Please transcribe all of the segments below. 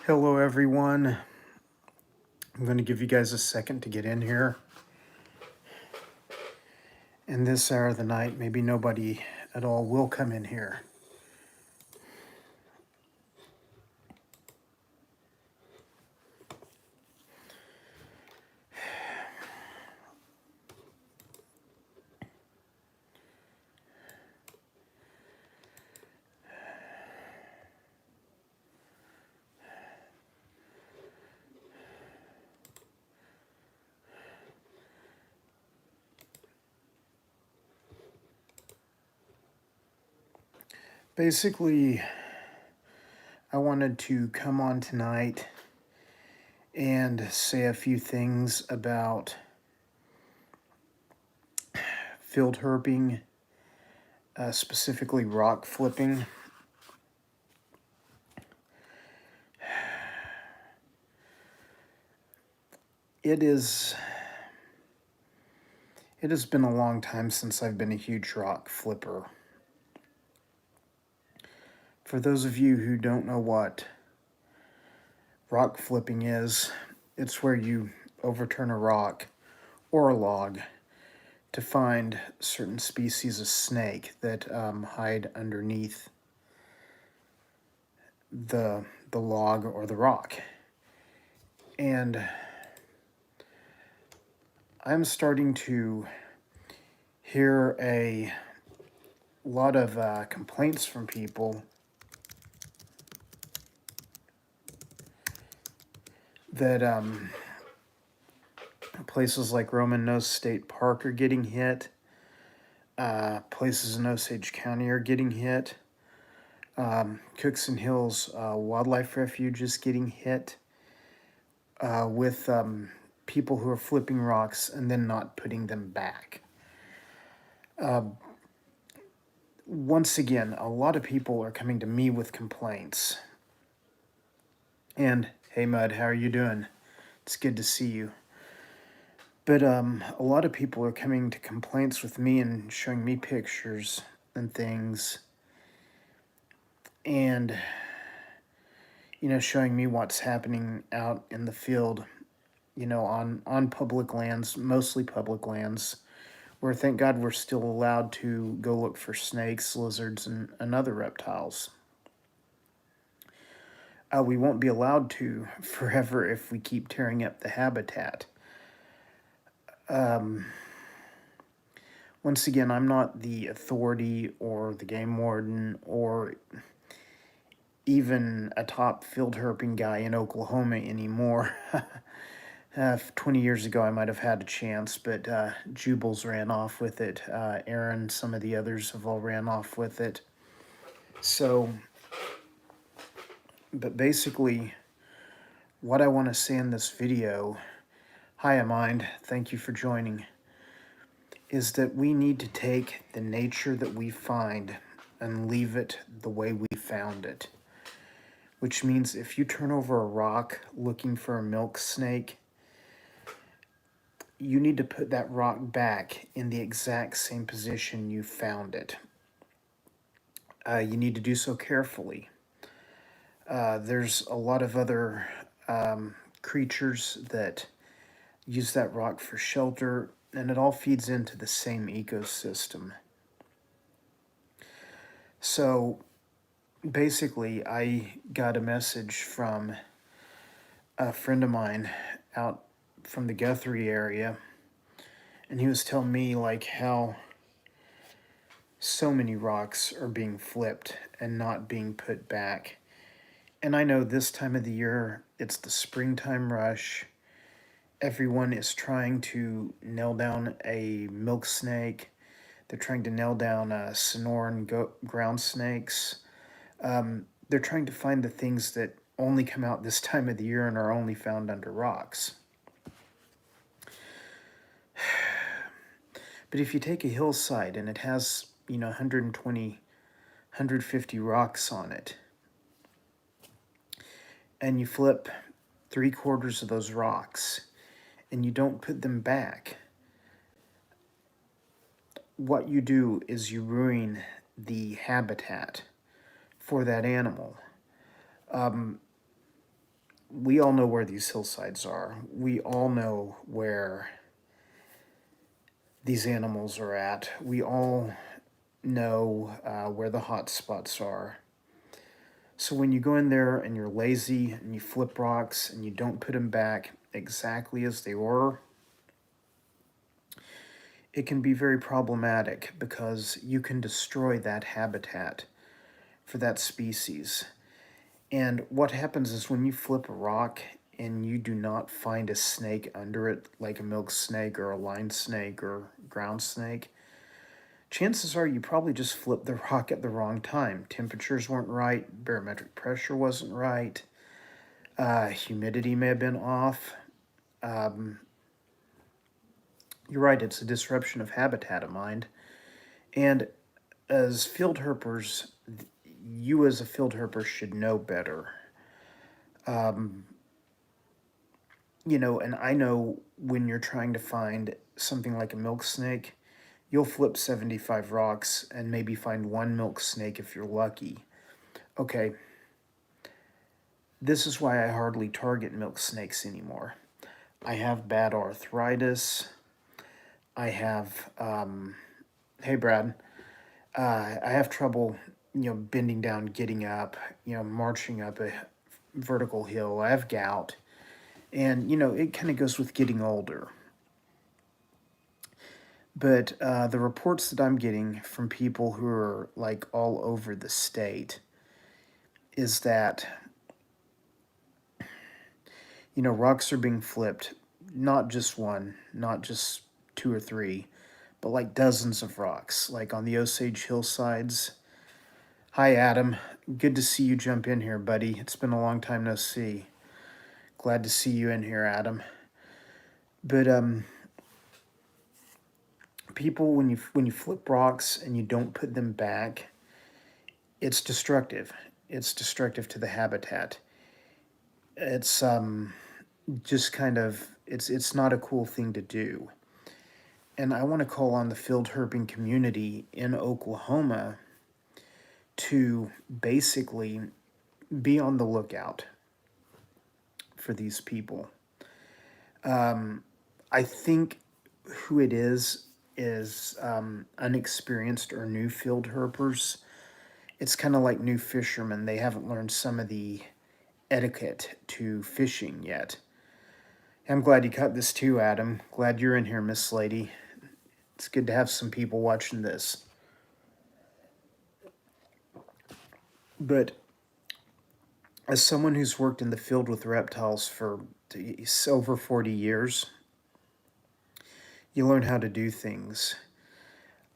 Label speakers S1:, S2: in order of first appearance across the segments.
S1: Hello everyone. I'm going to give you guys a second to get in here. In this hour of the night, maybe nobody at all will come in here. Basically, I wanted to come on tonight and say a few things about field herping, specifically rock flipping. It has been a long time since I've been a huge rock flipper. For those of you who don't know what rock flipping is, it's where you overturn a rock or a log to find certain species of snake that hide underneath the log or the rock. And I'm starting to hear a lot of complaints from people that places like Roman Nose State Park are getting hit. Places in Osage County are getting hit. Cookson Hills Wildlife Refuge is getting hit with people who are flipping rocks and then not putting them back. Once again, a lot of people are coming to me with complaints. And, hey Mud, how are you doing? It's good to see you. But a lot of people are coming to complaints with me and showing me pictures and things. And, showing me what's happening out in the field, on public lands, mostly public lands, where thank God we're still allowed to go look for snakes, lizards, and other reptiles. We won't be allowed to forever if we keep tearing up the habitat. Once again, I'm not the authority or the game warden or even a top field herping guy in Oklahoma anymore. 20 years ago, I might have had a chance, but Jubal's ran off with it. Aaron, some of the others have all ran off with it. So, but basically, what I want to say in this video, hi Mind, thank you for joining, is that we need to take the nature that we find and leave it the way we found it. Which means if you turn over a rock looking for a milk snake, you need to put that rock back in the exact same position you found it. You need to do so carefully. There's a lot of other creatures that use that rock for shelter, and it all feeds into the same ecosystem. So basically, I got a message from a friend of mine out from the Guthrie area, and he was telling me like how so many rocks are being flipped and not being put back. And I know this time of the year, it's the springtime rush. Everyone is trying to nail down a milk snake. They're trying to nail down Sonoran ground snakes. They're trying to find the things that only come out this time of the year and are only found under rocks. But if you take a hillside and it has, 120, 150 rocks on it, and you flip 3/4 of those rocks, and you don't put them back, what you do is you ruin the habitat for that animal. we all know where these hillsides are. We all know where these animals are at. We all know where the hot spots are. So when you go in there and you're lazy and you flip rocks and you don't put them back exactly as they were, it can be very problematic because you can destroy that habitat for that species. And what happens is when you flip a rock and you do not find a snake under it, like a milk snake or a line snake or ground snake, chances are you probably just flipped the rock at the wrong time. Temperatures weren't right, barometric pressure wasn't right, humidity may have been off. Um, you're right, it's a disruption of habitat of mind. And as field herpers, you as a field herper should know better. Um, and I know when you're trying to find something like a milk snake, you'll flip 75 rocks and maybe find one milk snake if you're lucky. Okay, this is why I hardly target milk snakes anymore. I have bad arthritis. I have, hey Brad, I have trouble, bending down, getting up, marching up a vertical hill. I have gout. And, it kind of goes with getting older. But the reports that I'm getting from people who are like all over the state is that, rocks are being flipped, not just one, not just two or three, but like dozens of rocks, like on the Osage hillsides. Hi, Adam. Good to see you jump in here, buddy. It's been a long time no see. Glad to see you in here, Adam. But people, when you flip rocks and you don't put them back, it's destructive. It's destructive to the habitat. It's just kind of it's not a cool thing to do. And I want to call on the field herping community in Oklahoma to basically be on the lookout for these people. I think who it is unexperienced or new field herpers. It's kind of like new fishermen. They haven't learned some of the etiquette to fishing yet. I'm glad you cut this too, Adam. Glad you're in here, Miss Lady. It's good to have some people watching this. But as someone who's worked in the field with reptiles for over 40 years, you learn how to do things.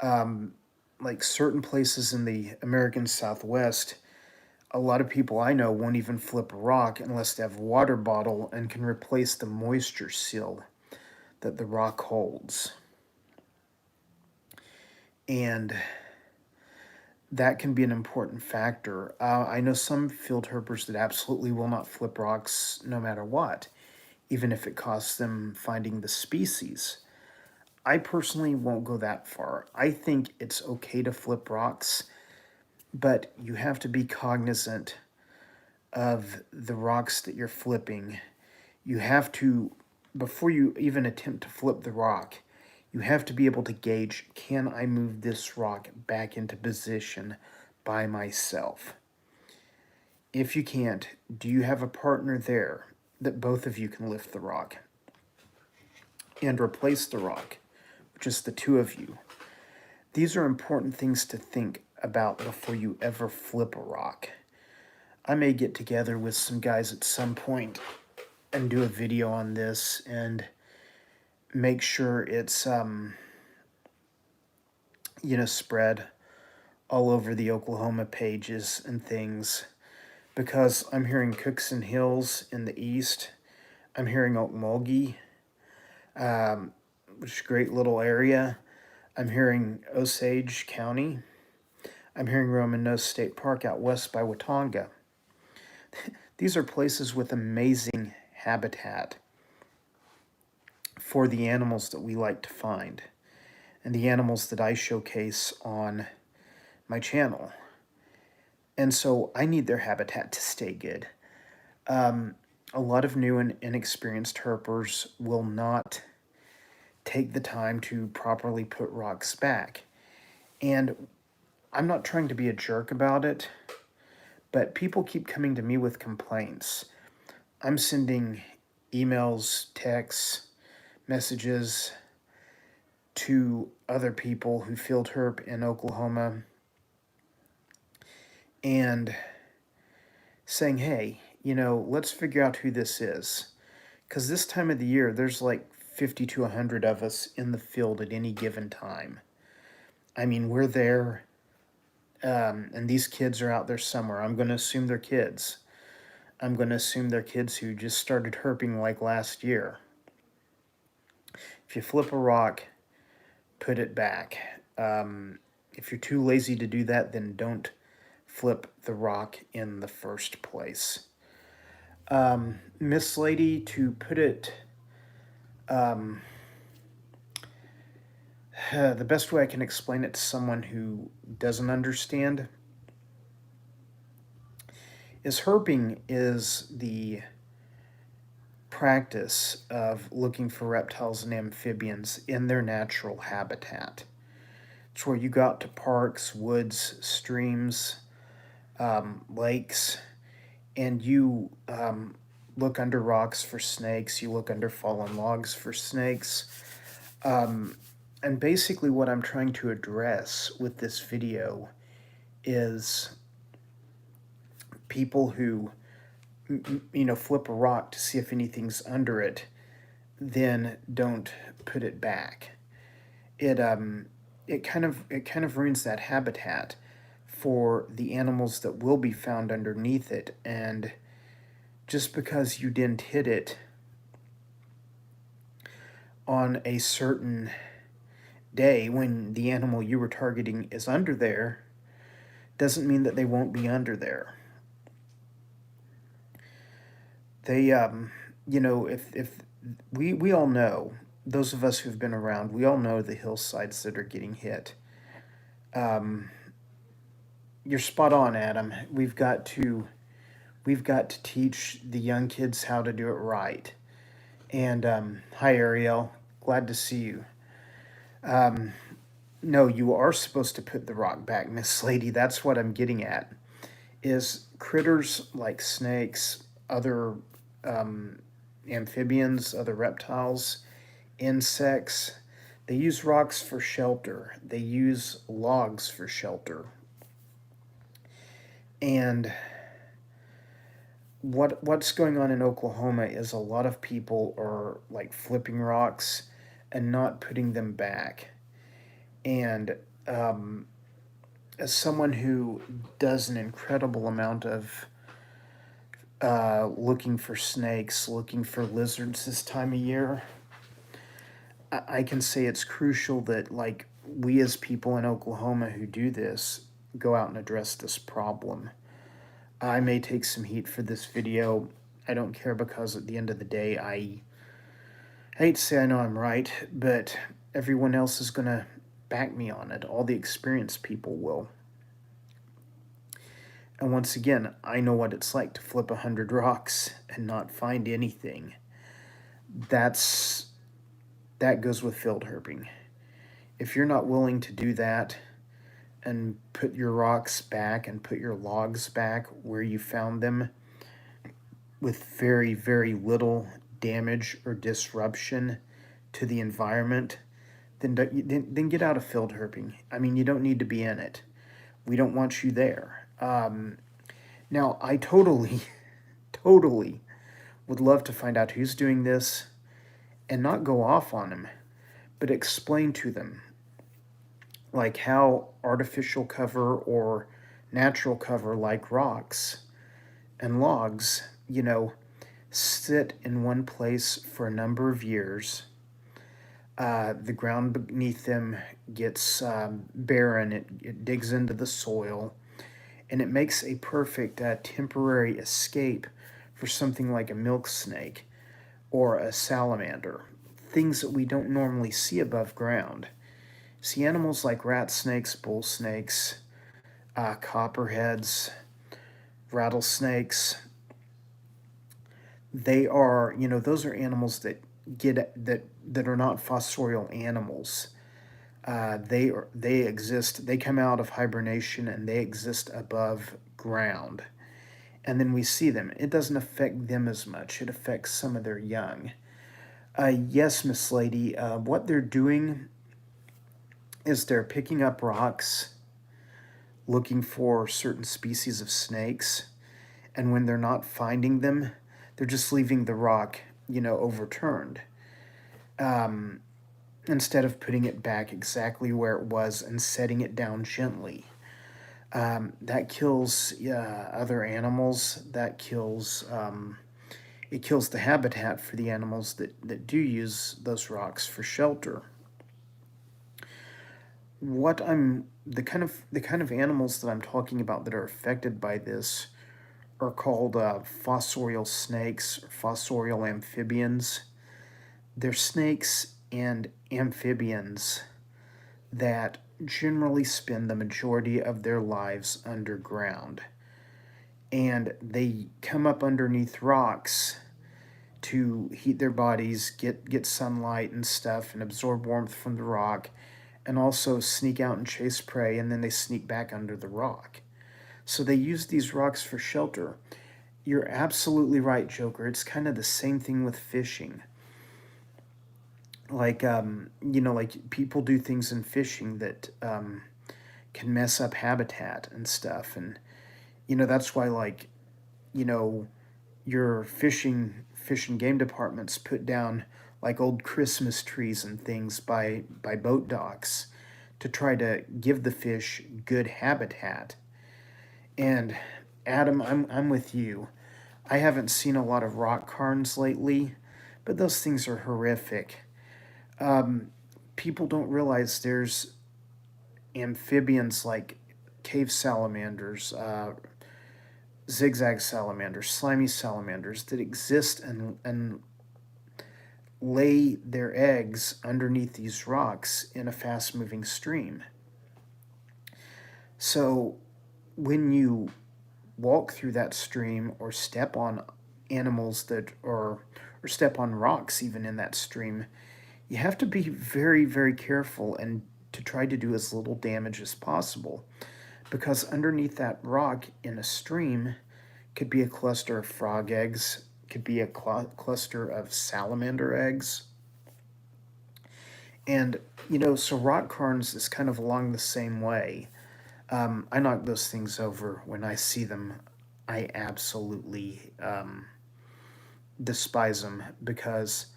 S1: Like certain places in the American Southwest, a lot of people I know won't even flip a rock unless they have a water bottle and can replace the moisture seal that the rock holds. And that can be an important factor. I know some field herpers that absolutely will not flip rocks no matter what, even if it costs them finding the species. I personally won't go that far. I think it's okay to flip rocks, but you have to be cognizant of the rocks that you're flipping. You have to, before you even attempt to flip the rock, you have to be able to gauge, can I move this rock back into position by myself? If you can't, do you have a partner there that both of you can lift the rock and replace the rock, just the two of you? These are important things to think about before you ever flip a rock. I may get together with some guys at some point and do a video on this and make sure it's spread all over the Oklahoma pages and things, because I'm hearing Cookson Hills in the east. I'm hearing Okmulgee, which is a great little area. I'm hearing Osage County. I'm hearing Roman Nose State Park out west by Watonga. These are places with amazing habitat for the animals that we like to find and the animals that I showcase on my channel. And so I need their habitat to stay good. a lot of new and inexperienced herpers will not take the time to properly put rocks back. And I'm not trying to be a jerk about it, but people keep coming to me with complaints. I'm sending emails, texts, messages to other people who field herp in Oklahoma and saying, hey, let's figure out who this is. Because this time of the year, there's like 50 to 100 of us in the field at any given time. I mean, we're there, and these kids are out there somewhere. I'm going to assume they're kids. I'm going to assume they're kids who just started herping like last year. If you flip a rock, put it back. If you're too lazy to do that, then don't flip the rock in the first place. Miss Lady, to put it the best way I can explain it to someone who doesn't understand is herping is the practice of looking for reptiles and amphibians in their natural habitat. It's where you go out to parks, woods, streams, lakes, and you look under rocks for snakes, you look under fallen logs for snakes. And basically what I'm trying to address with this video is people who, flip a rock to see if anything's under it, then don't put it back. It kind of ruins that habitat for the animals that will be found underneath it. And just because you didn't hit it on a certain day when the animal you were targeting is under there doesn't mean that they won't be under there. They, if we all know, those of us who've been around, we all know the hillsides that are getting hit. You're spot on, Adam. We've got to teach the young kids how to do it right. And hi, Ariel. Glad to see you. No, you are supposed to put the rock back, Miss Lady. That's what I'm getting at. Is critters like snakes, other amphibians, other reptiles, insects, they use rocks for shelter. They use logs for shelter. And what's going on in Oklahoma is a lot of people are like flipping rocks and not putting them back. And as someone who does an incredible amount of looking for snakes, looking for lizards this time of year, I can say it's crucial that, like, we as people in Oklahoma who do this go out and address this problem. I may take some heat for this video. I don't care, because at the end of the day, I hate to say I know I'm right, but everyone else is going to back me on it. All the experienced people will. And once again, I know what it's like to flip 100 rocks and not find anything. That goes with field herping. If you're not willing to do that and put your rocks back and put your logs back where you found them with very, very little damage or disruption to the environment, then get out of field herping. I mean, you don't need to be in it. We don't want you there. Now, I totally would love to find out who's doing this and not go off on them, but explain to them, like, how artificial cover or natural cover like rocks and logs, sit in one place for a number of years. The ground beneath them gets barren, it digs into the soil, and it makes a perfect temporary escape for something like a milk snake or a salamander, things that we don't normally see above ground. See, animals like rat snakes, bull snakes, copperheads, rattlesnakes, They are, those are animals that that are not fossorial animals. They exist. They come out of hibernation and they exist above ground, and then we see them. It doesn't affect them as much. It affects some of their young. Yes, Miss Lady. What they're doing is they're picking up rocks, looking for certain species of snakes, and when they're not finding them, they're just leaving the rock, overturned, um, instead of putting it back exactly where it was and setting it down gently. That kills other animals. It kills the habitat for the animals that do use those rocks for shelter. What I'm the kind of animals that I'm talking about that are affected by this are called fossorial snakes or fossorial amphibians. They're snakes and amphibians that generally spend the majority of their lives underground. And they come up underneath rocks to heat their bodies, get sunlight and stuff, and absorb warmth from the rock, and also sneak out and chase prey, and then they sneak back under the rock. So they use these rocks for shelter. You're absolutely right, Joker. It's kind of the same thing with fishing. Like people do things in fishing that can mess up habitat and stuff, and that's why, like, you know your fish and game departments put down like old Christmas trees and things by boat docks to try to give the fish good habitat. And Adam, I'm with you. I haven't seen a lot of rock cairns lately, but those things are horrific. Um, People don't realize there's amphibians like cave salamanders, zigzag salamanders, slimy salamanders that exist and lay their eggs underneath these rocks in a fast moving stream. So when you walk through that stream or step on animals that or step on rocks even in that stream, you have to be very, very careful and to try to do as little damage as possible, because underneath that rock in a stream could be a cluster of frog eggs, could be a cluster of salamander eggs. And, so rock cairns is kind of along the same way. I knock those things over when I see them. I absolutely despise them because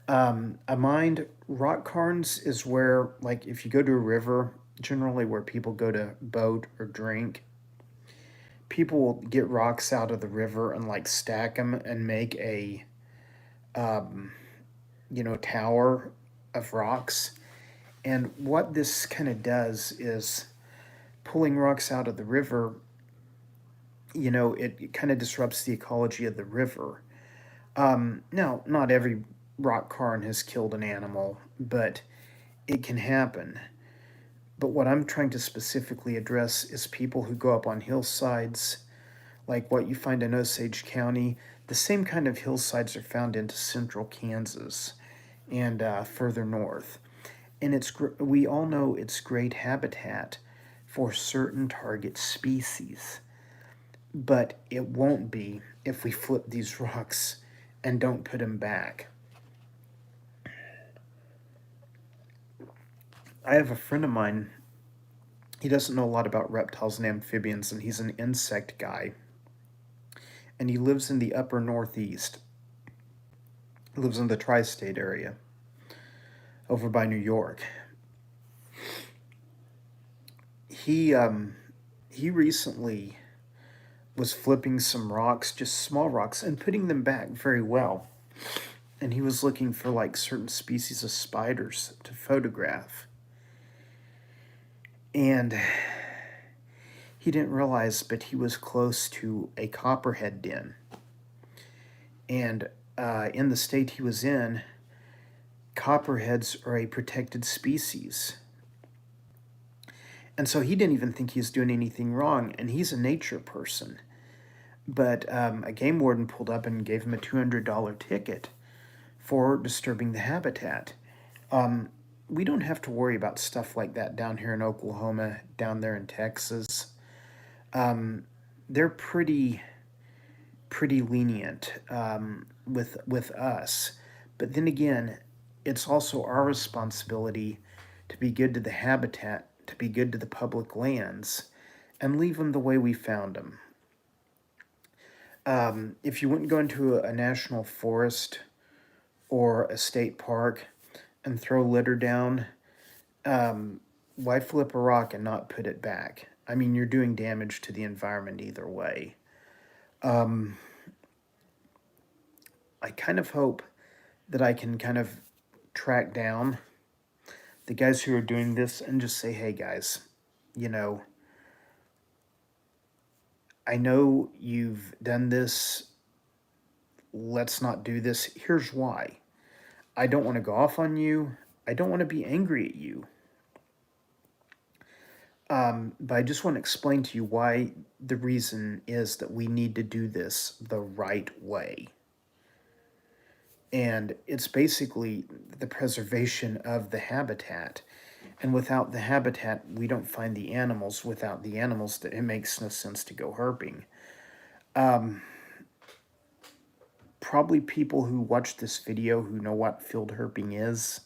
S1: a mind rock cairns is where, like, if you go to a river, generally where people go to boat or drink, people will get rocks out of the river and like stack them and make a um, tower of rocks. And what this kind of does is pulling rocks out of the river, it kind of disrupts the ecology of the river. Now, not every rock cairn has killed an animal, but it can happen. But what I'm trying to specifically address is people who go up on hillsides, like what you find in Osage County. The same kind of hillsides are found into central Kansas and further north. And we all know it's great habitat for certain target species, but it won't be if we flip these rocks and don't put them back. I have a friend of mine. He doesn't know a lot about reptiles and amphibians, and he's an insect guy. And he lives in the upper Northeast. He lives in the tri state area over by New York. He recently was flipping some rocks, just small rocks, and putting them back very well. And he was looking for like certain species of spiders to photograph. And he didn't realize, but he was close to a copperhead den. And in the state he was in, copperheads are a protected species. And so he didn't even think he was doing anything wrong, and he's a nature person. But a game warden pulled up and gave him a $200 ticket for disturbing the habitat. We don't have to worry about stuff like that down here in Oklahoma, down there in Texas. They're pretty lenient with us, but then again, it's also our responsibility to be good to the habitat, to be good to the public lands, and leave them the way we found them. If you wouldn't go into a national forest or a state park and throw litter down, why flip a rock and not put it back? I mean, you're doing damage to the environment either way. I kind of hope that I can kind of track down the guys who are doing this and just say, hey guys, you know, I know you've done this. Let's not do this. Here's why. I don't want to go off on you. I don't want to be angry at you. But I just want to explain to you why the reason is that we need to do this the right way. And it's basically the preservation of the habitat. And without the habitat, we don't find the animals. Without the animals, that it makes no sense to go herping. Probably people who watch this video who know what field herping is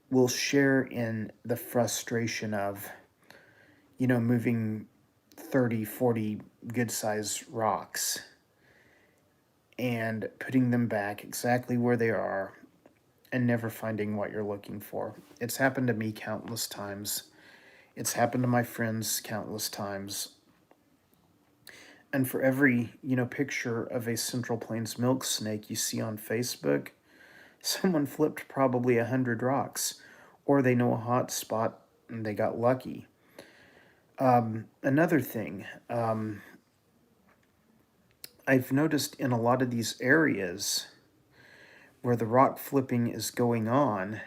S1: will share in the frustration of, moving 30, 40 good-sized rocks and putting them back exactly where they are and never finding what you're looking for. It's happened to me countless times. It's happened to my friends countless times. And for every, picture of a Central Plains milk snake you see on Facebook, someone flipped probably 100 rocks, or they know a hot spot and they got lucky. Another thing, I've noticed in a lot of these areas where the rock flipping is going on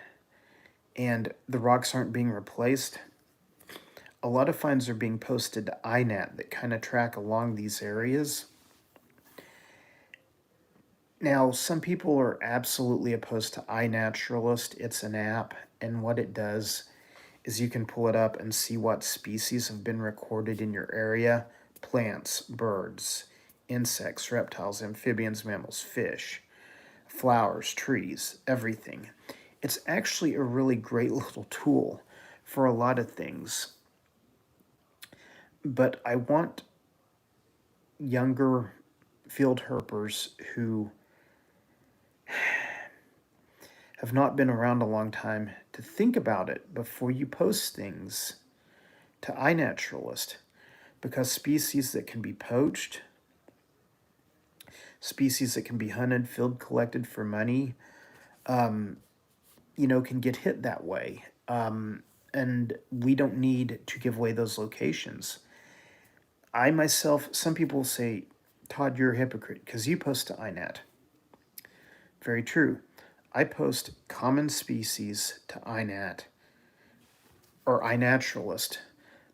S1: and the rocks aren't being replaced, a lot of fines are being posted to INAT that kind of track along these areas. Now, some people are absolutely opposed to iNaturalist. It's an app, and what it does is you can pull it up and see what species have been recorded in your area: plants, birds, insects, reptiles, amphibians, mammals, fish, flowers, trees, everything. It's actually a really great little tool for a lot of things. But I want younger field herpers who have not been around a long time to think about it before you post things to iNaturalist, because species that can be poached, species that can be hunted, field collected for money, can get hit that way. And we don't need to give away those locations. I myself, some people say, Todd, you're a hypocrite because you post to iNat. Very true. I post common species to iNat or iNaturalist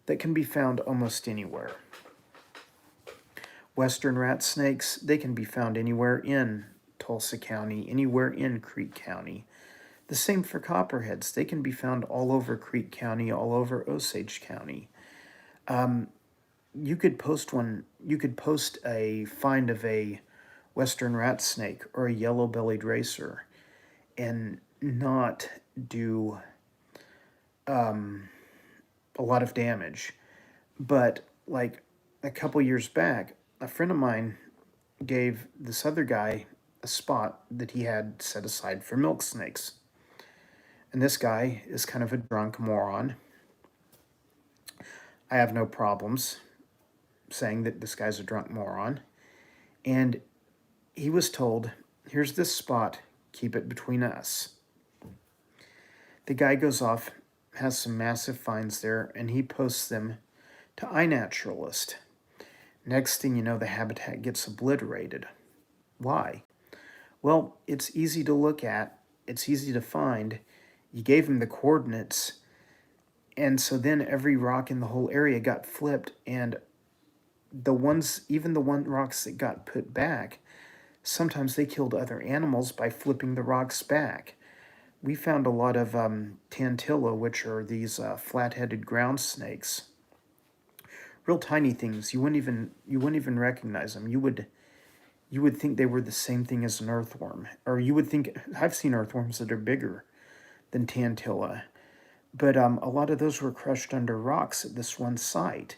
S1: that can be found almost anywhere. Western rat snakes, they can be found anywhere in Tulsa County, anywhere in Creek County. The same for copperheads. They can be found all over Creek County, all over Osage County. You could post a find of a western rat snake or a yellow-bellied racer and not do a lot of damage. But like a couple years back, a friend of mine gave this other guy a spot that he had set aside for milk snakes. And this guy is kind of a drunk moron. I have no problems saying that this guy's a drunk moron. And he was told, here's this spot, keep it between us. The guy goes off, has some massive finds there, and he posts them to iNaturalist. Next thing you know, the habitat gets obliterated. Why? Well, it's easy to look at, it's easy to find. You gave him the coordinates, and so then every rock in the whole area got flipped, and even the one rocks that got put back, sometimes they killed other animals by flipping the rocks back. We found a lot of tantilla, which are these flat-headed ground snakes, real tiny things. You wouldn't even recognize them. You would think they were the same thing as an earthworm, or you would think I've seen earthworms that are bigger than tantilla, but a lot of those were crushed under rocks at this one site.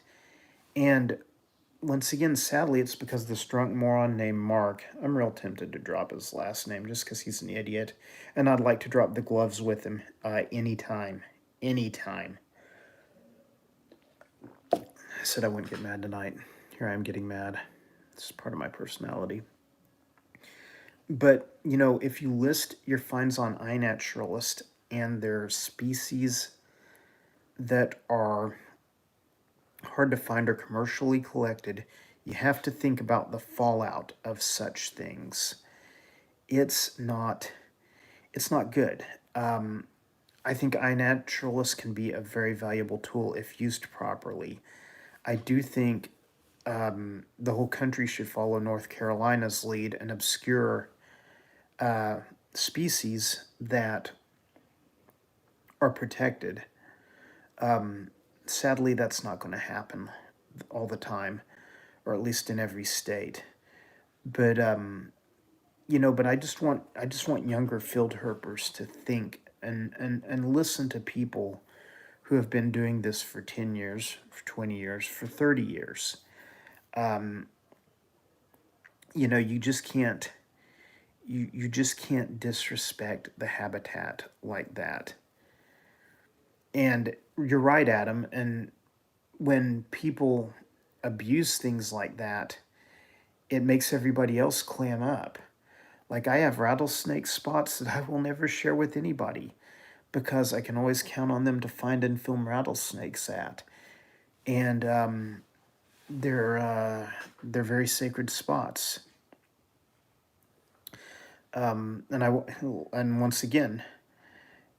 S1: And once again, sadly, it's because this drunk moron named Mark. I'm real tempted to drop his last name just because he's an idiot, and I'd like to drop the gloves with him anytime, anytime. I said I wouldn't get mad tonight. Here I am getting mad. It's part of my personality. But, if you list your finds on iNaturalist and their species that are hard to find or commercially collected, you have to think about the fallout of such things. It's not good. I think iNaturalist can be a very valuable tool if used properly. I do think the whole country should follow North Carolina's lead and obscure species that are protected. Sadly, that's not going to happen all the time, or at least in every state. But but I just want younger field herpers to think and listen to people who have been doing this for 10 years, for 20 years, for 30 years. You just can't you just can't disrespect the habitat like that. And you're right, Adam. And when people abuse things like that, it makes everybody else clam up. Like, I have rattlesnake spots that I will never share with anybody because I can always count on them to find and film rattlesnakes at. And they're very sacred spots. And once again,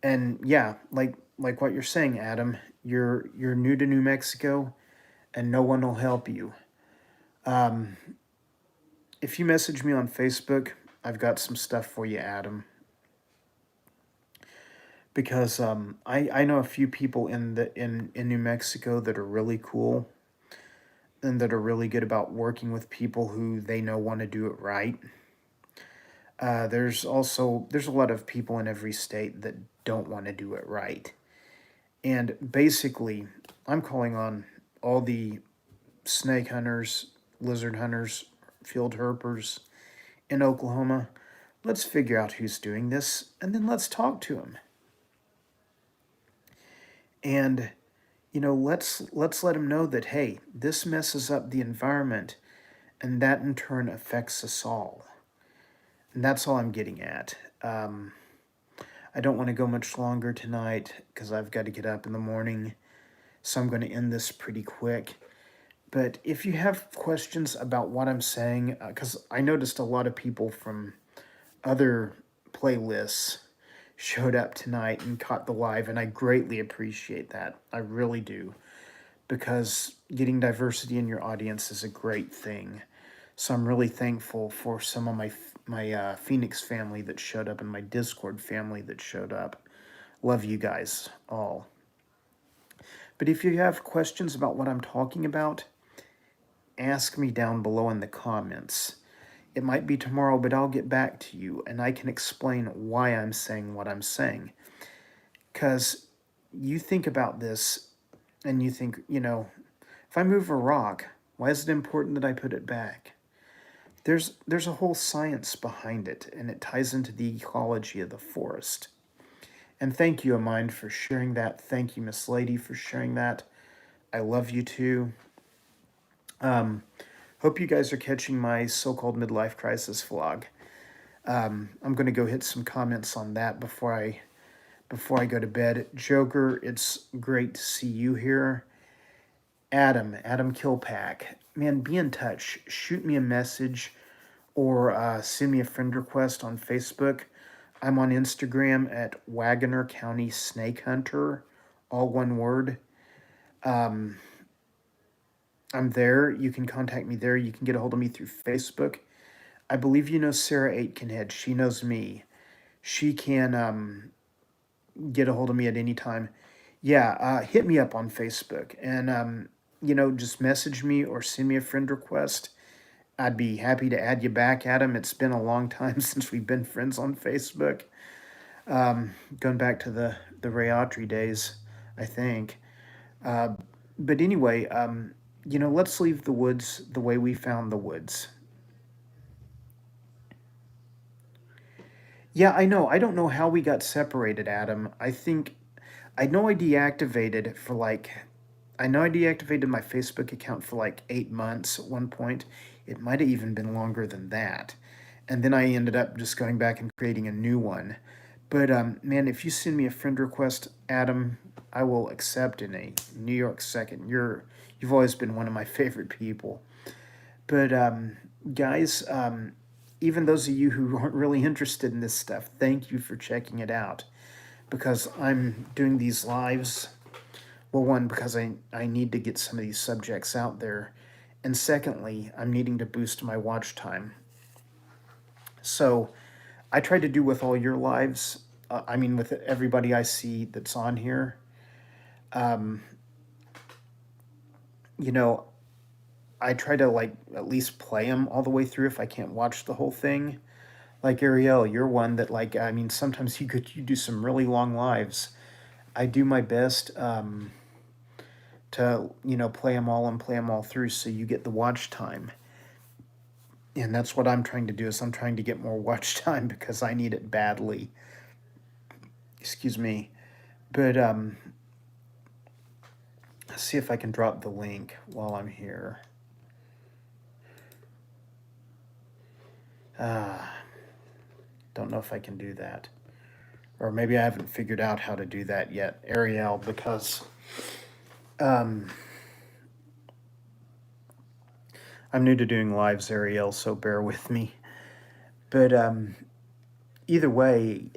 S1: and yeah, like what you're saying, Adam, you're new to New Mexico, and no one will help you. If you message me on Facebook, I've got some stuff for you, Adam. Because I know a few people in New Mexico that are really cool and that are really good about working with people who they know want to do it right. There's a lot of people in every state that don't want to do it right. And basically, I'm calling on all the snake hunters, lizard hunters, field herpers in Oklahoma. Let's figure out who's doing this, and then let's talk to them. And let's let them know that, hey, this messes up the environment, and that in turn affects us all. And that's all I'm getting at. I don't want to go much longer tonight because I've got to get up in the morning. So I'm going to end this pretty quick. But if you have questions about what I'm saying, because I noticed a lot of people from other playlists showed up tonight and caught the live, and I greatly appreciate that. I really do. Because getting diversity in your audience is a great thing. So I'm really thankful for some of my Phoenix family that showed up and my Discord family that showed up. Love you guys all. But if you have questions about what I'm talking about, ask me down below in the comments. It might be tomorrow, but I'll get back to you and I can explain why I'm saying what I'm saying. Because you think about this and you think, if I move a rock, why is it important that I put it back? There's a whole science behind it, and it ties into the ecology of the forest. And thank you, Amind, for sharing that. Thank you, Miss Lady, for sharing that. I love you too. Hope you guys are catching my so-called midlife crisis vlog. I'm gonna go hit some comments on that before I go to bed. Joker, it's great to see you here. Adam Kilpack, man, be in touch. Shoot me a message or send me a friend request on Facebook. I'm on Instagram at Wagoner County Snake Hunter, all one word. I'm there. You can contact me there. You can get a hold of me through Facebook. I believe you know Sarah Aitkenhead. She knows me. She can get a hold of me at any time. Yeah, hit me up on Facebook and just message me or send me a friend request. I'd be happy to add you back, Adam. It's been a long time since we've been friends on Facebook. Going back to the Ray Autry days, I think. Uh, but anyway, let's leave the woods the way we found the woods. Yeah, I know. I don't know how we got separated, Adam. I know I deactivated for like I know I deactivated my Facebook account for like 8 months at one point. It might have even been longer than that. And then I ended up just going back and creating a new one. But man, if you send me a friend request, Adam, I will accept in a New York second. You've always been one of my favorite people. But guys, even those of you who aren't really interested in this stuff, thank you for checking it out because I'm doing these lives. Well, one, because I need to get some of these subjects out there. And secondly, I'm needing to boost my watch time. So I try to do with all your lives, with everybody I see that's on here. Um, you know, I try to like at least play them all the way through if I can't watch the whole thing. Like Ariel, you're one that sometimes you do some really long lives. I do my best to play them all and play them all through so you get the watch time. And that's what I'm trying to do is I'm trying to get more watch time because I need it badly. Excuse me. But let's see if I can drop the link while I'm here. Don't know if I can do that. Or maybe I haven't figured out how to do that yet, Ariel, because um, I'm new to doing lives, Ariel, so bear with me. But either way,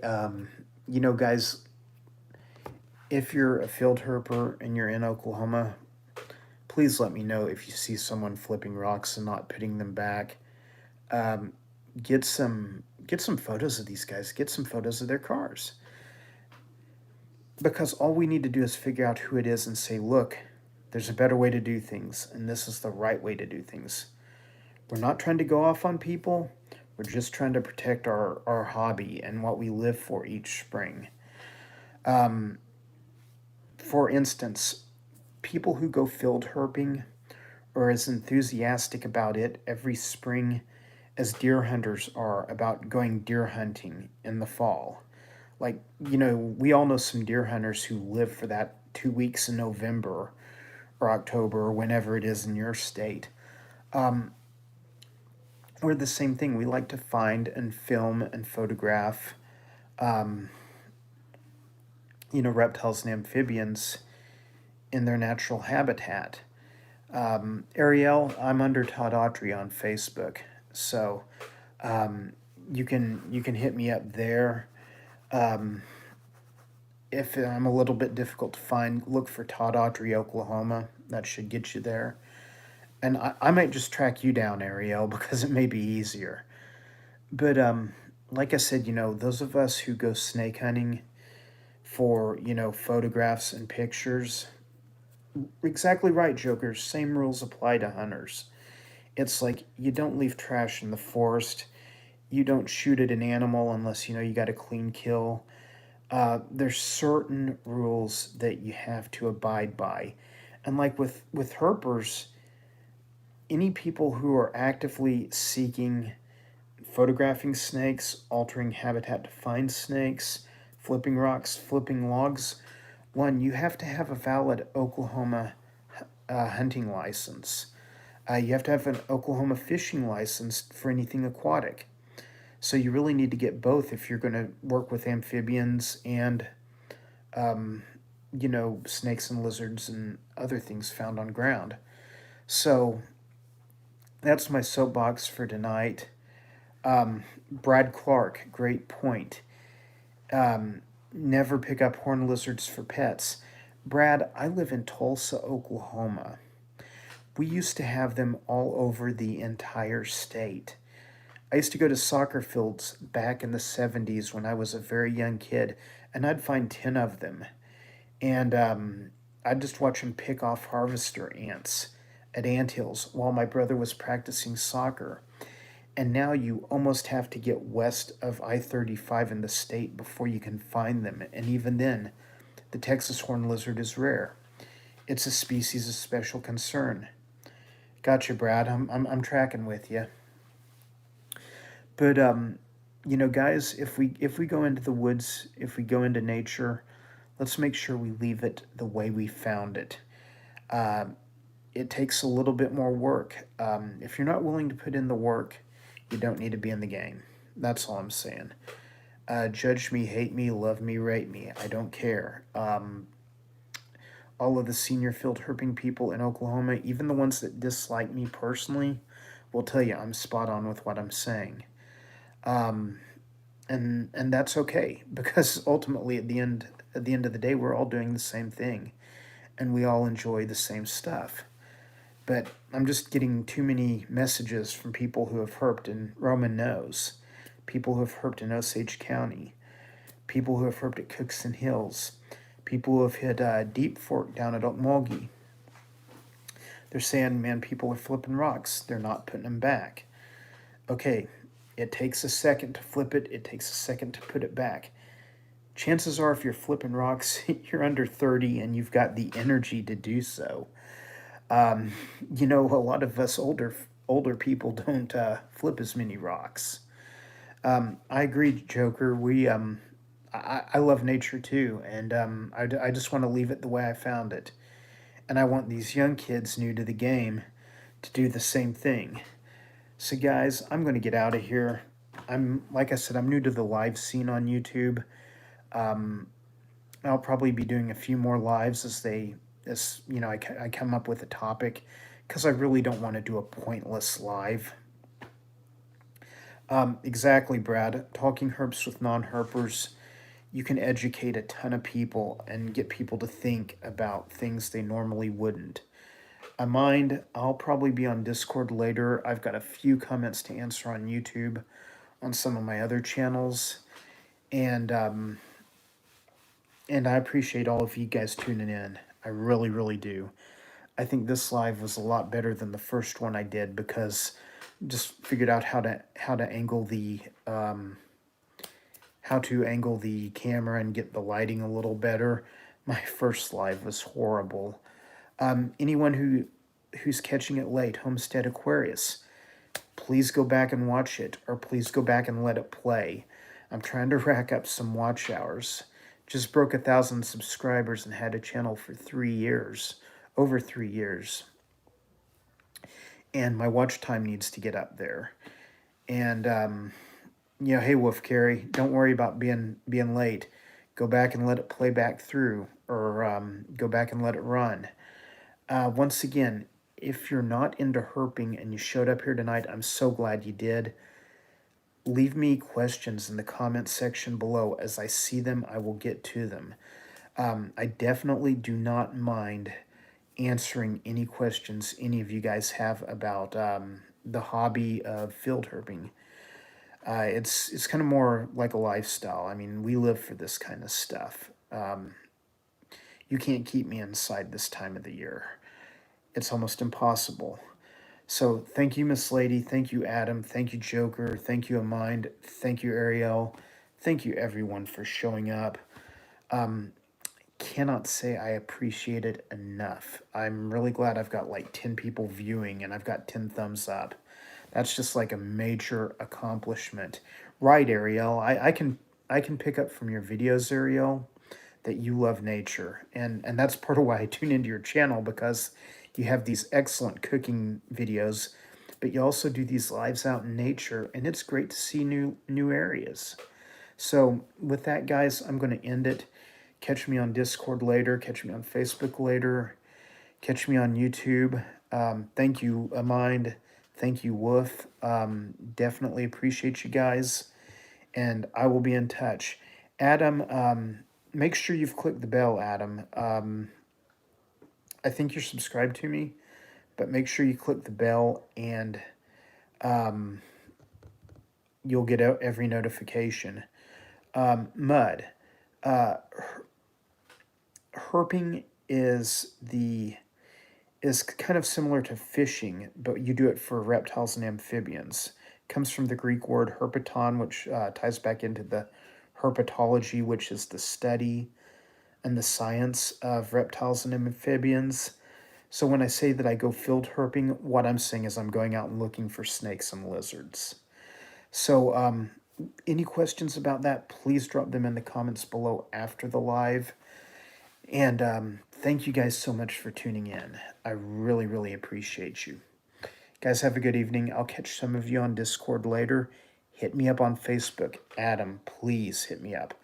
S1: guys, if you're a field herper and you're in Oklahoma, please let me know if you see someone flipping rocks and not putting them back. Um, get some photos of these guys. Get some photos of their cars. Because all we need to do is figure out who it is and say, look, there's a better way to do things, and this is the right way to do things. We're not trying to go off on people. We're just trying to protect our hobby and what we live for each spring. For instance, people who go field herping are as enthusiastic about it every spring as deer hunters are about going deer hunting in the fall. Like, we all know some deer hunters who live for that 2 weeks in November or October or whenever it is in your state. We're the same thing. We like to find and film and photograph, reptiles and amphibians in their natural habitat. Ariel, I'm under Todd Autry on Facebook, so you can hit me up there. If I'm a little bit difficult to find, look for Todd Autry, Oklahoma. That should get you there. And I might just track you down, Ariel, because it may be easier. But like I said, those of us who go snake hunting for photographs and pictures, exactly right, jokers. Same rules apply to hunters. It's like you don't leave trash in the forest. You don't shoot at an animal unless you got a clean kill. There's certain rules that you have to abide by, and like with herpers, any people who are actively seeking, photographing snakes, altering habitat to find snakes, flipping rocks, flipping logs, one, you have to have a valid Oklahoma hunting license. You have to have an Oklahoma fishing license for anything aquatic. So you really need to get both if you're going to work with amphibians and, snakes and lizards and other things found on ground. So that's my soapbox for tonight. Brad Clark, great point. Never pick up horned lizards for pets. Brad, I live in Tulsa, Oklahoma. We used to have them all over the entire state. I used to go to soccer fields back in the 70s when I was a very young kid, and I'd find 10 of them. And I'd just watch them pick off harvester ants at anthills while my brother was practicing soccer. And now you almost have to get west of I 35 in the state before you can find them. And even then, the Texas horned lizard is rare. It's a species of special concern. Gotcha, Brad. I'm tracking with you. But you know, guys, if we go into the woods, if we go into nature, let's make sure we leave it the way we found it. Uh, it takes a little bit more work. If you're not willing to put in the work, you don't need to be in the game. That's all I'm saying. Judge me, hate me, love me, rate me. I don't care. All of the senior field herping people in Oklahoma, even the ones that dislike me personally, will tell you I'm spot on with what I'm saying. Um, and that's okay because ultimately at the end of the day we're all doing the same thing and we all enjoy the same stuff. But I'm just getting too many messages from people who have herped in Roman Nose, people who have herped in Osage County, people who have herped at Cookson Hills, people who have hit Deep Fork down at Okmulgee. They're saying, man, people are flipping rocks. They're not putting them back. Okay, it takes a second to flip it. It takes a second to put it back. Chances are if you're flipping rocks, you're under 30 and you've got the energy to do so. Um, you know, a lot of us older people don't flip as many rocks. I agree, Joker. I love nature too, and I just want to leave it the way I found it. And I want these young kids new to the game to do the same thing. So, guys, I'm going to get out of here. Like I said, I'm new to the live scene on YouTube. Um, I'll probably be doing a few more lives as you know, I come up with a topic because I really don't want to do a pointless live. Exactly, Brad. Talking herps with non-herpers, you can educate a ton of people and get people to think about things they normally wouldn't. I mind, I'll probably be on Discord later. I've got a few comments to answer on YouTube on some of my other channels, and and I appreciate all of you guys tuning in. I really, really do. I think this live was a lot better than the first one I did because I just figured out how to angle the camera and get the lighting a little better. My first live was horrible. Anyone who's catching it late, Homestead Aquarius, please go back and watch it, or please go back and let it play. I'm trying to rack up some watch hours. Just broke 1,000 subscribers and had a channel for 3 years, over 3 years. And my watch time needs to get up there. And you know, hey Wolf Carey, don't worry about being late. Go back and let it play back through, or go back and let it run. Once again, if you're not into herping and you showed up here tonight, I'm so glad you did. Leave me questions in the comment section below. As I see them, I will get to them. I definitely do not mind answering any questions any of you guys have about the hobby of field herping. It's kind of more like a lifestyle. I mean, we live for this kind of stuff. You can't keep me inside this time of the year. It's almost impossible. So thank you, Miss Lady. Thank you, Adam. Thank you, Joker. Thank you, Amind. Thank you, Ariel. Thank you, everyone, for showing up. Cannot say I appreciate it enough. I'm really glad I've got like 10 people viewing and I've got 10 thumbs up. That's just like a major accomplishment. Right, Ariel. I can pick up from your videos, Ariel, that you love nature. And that's part of why I tune into your channel, because you have these excellent cooking videos, but you also do these lives out in nature, and it's great to see new areas. So with that, guys, I'm going to end it. Catch me on Discord later. Catch me on Facebook later. Catch me on YouTube. Thank you, Amind. Thank you, Wolf. Definitely appreciate you guys, and I will be in touch. Adam, make sure you've clicked the bell, Adam. I think you're subscribed to me, but make sure you click the bell, and you'll get every notification. Mud. Herping is kind of similar to fishing, but you do it for reptiles and amphibians. It comes from the Greek word herpeton, which ties back into the herpetology, which is the study and the science of reptiles and amphibians. So when I say that I go field herping, what I'm saying is I'm going out and looking for snakes and lizards. So any questions about that, please drop them in the comments below after the live. And thank you guys so much for tuning in. I really, really appreciate you. Guys, have a good evening. I'll catch some of you on Discord later. Hit me up on Facebook. Adam, please hit me up.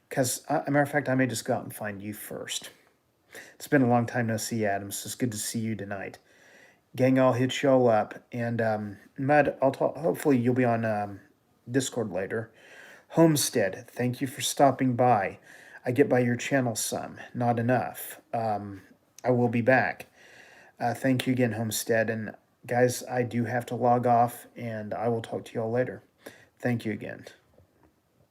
S1: Because, a matter of fact, I may just go out and find you first. It's been a long time no see, Adam, so it's good to see you tonight. Gang, I'll hit y'all up. And, Mud, hopefully you'll be on Discord later. Homestead, thank you for stopping by. I get by your channel some, not enough. I will be back. Thank you again, Homestead. And guys, I do have to log off, and I will talk to y'all later. Thank you again.